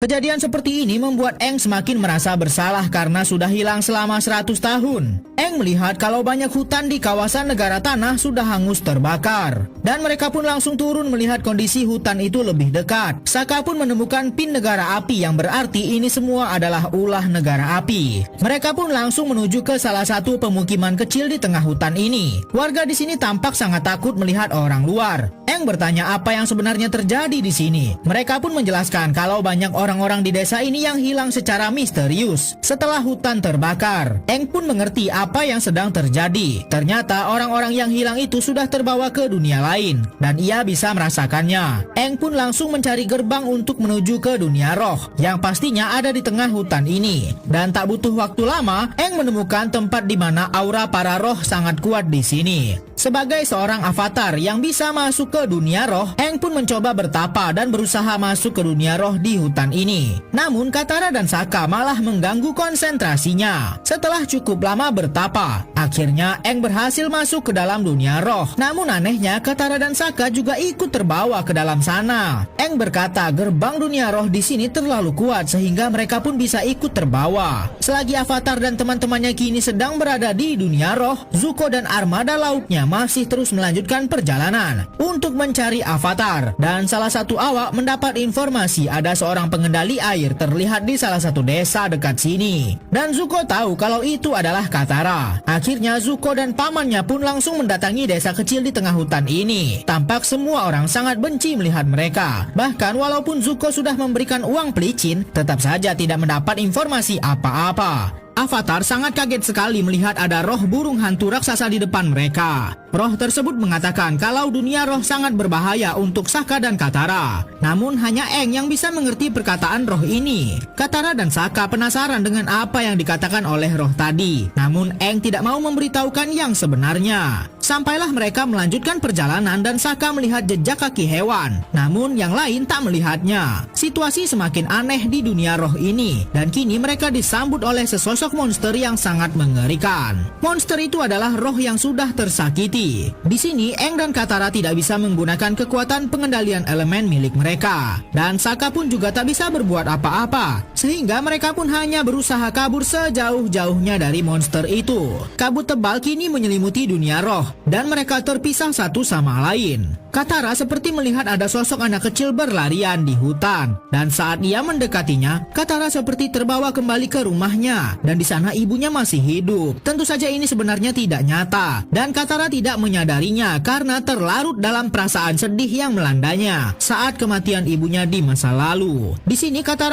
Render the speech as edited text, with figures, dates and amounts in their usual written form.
Kejadian seperti ini membuat Aang semakin merasa bersalah karena sudah hilang selama 100 tahun. Aang melihat kalau banyak hutan di kawasan negara tanah sudah hangus terbakar. Dan mereka pun langsung turun melihat kondisi hutan itu lebih dekat. Sokka pun menemukan pin negara api yang berarti ini semua adalah ulah negara api. Mereka pun langsung menuju ke salah satu pemukiman kecil di tengah hutan ini. Warga di sini tampak sangat takut melihat orang luar. Aang bertanya apa yang sebenarnya terjadi di sini. Mereka pun menjelaskan kalau banyak orang-orang di desa ini yang hilang secara misterius setelah hutan terbakar. Aang pun mengerti apa yang sedang terjadi. Ternyata orang-orang yang hilang itu sudah terbawa ke dunia lain dan ia bisa merasakannya. Aang pun langsung mencari gerbang untuk menuju ke dunia roh yang pastinya ada di tengah hutan ini. Dan tak butuh waktu lama, Aang menemukan tempat di mana aura para roh sangat kuat di sini. Sebagai seorang avatar yang bisa masuk ke dunia roh, Aang pun mencoba bertapa dan berusaha masuk ke dunia roh di hutan ini. Namun Katara dan Sokka malah mengganggu konsentrasinya. Setelah cukup lama bertapa, akhirnya Aang berhasil masuk ke dalam dunia roh. Namun anehnya Katara dan Sokka juga ikut terbawa ke dalam sana. Aang berkata gerbang dunia roh di sini terlalu kuat sehingga mereka pun bisa ikut terbawa. Selagi avatar dan teman-temannya kini sedang berada di dunia roh, Zuko dan armada lautnya masih terus melanjutkan perjalanan untuk mencari avatar. Dan salah satu awak mendapat informasi ada seorang pengendali air terlihat di salah satu desa dekat sini. Dan Zuko tahu kalau itu adalah Katara. Akhirnya Zuko dan pamannya pun langsung mendatangi desa kecil di tengah hutan ini. Tampak semua orang sangat benci melihat mereka. Bahkan walaupun Zuko sudah memberikan uang pelicin, tetap saja tidak mendapat informasi apa-apa. Avatar sangat kaget sekali melihat ada roh burung hantu raksasa di depan mereka. Roh tersebut mengatakan kalau dunia roh sangat berbahaya untuk Sokka dan Katara. Namun hanya Aang yang bisa mengerti perkataan roh ini. Katara dan Sokka penasaran dengan apa yang dikatakan oleh roh tadi. Namun Aang tidak mau memberitahukan yang sebenarnya. Sampailah mereka melanjutkan perjalanan dan Sokka melihat jejak kaki hewan. Namun yang lain tak melihatnya. Situasi semakin aneh di dunia roh ini. Dan kini mereka disambut oleh sesosok monster yang sangat mengerikan. Monster itu adalah roh yang sudah tersakiti. Di sini Aang dan Katara tidak bisa menggunakan kekuatan pengendalian elemen milik mereka. Dan Sokka pun juga tak bisa berbuat apa-apa. Sehingga mereka pun hanya berusaha kabur sejauh-jauhnya dari monster itu. Kabut tebal kini menyelimuti dunia roh dan mereka terpisah satu sama lain. Katara seperti melihat ada sosok anak kecil berlarian di hutan. Dan saat ia mendekatinya, Katara seperti terbawa kembali ke rumahnya. Dan di sana ibunya masih hidup. Tentu saja ini sebenarnya tidak nyata. Dan Katara tidak menyadarinya karena terlarut dalam perasaan sedih yang melandanya saat kematian ibunya di masa lalu. Di sini Katara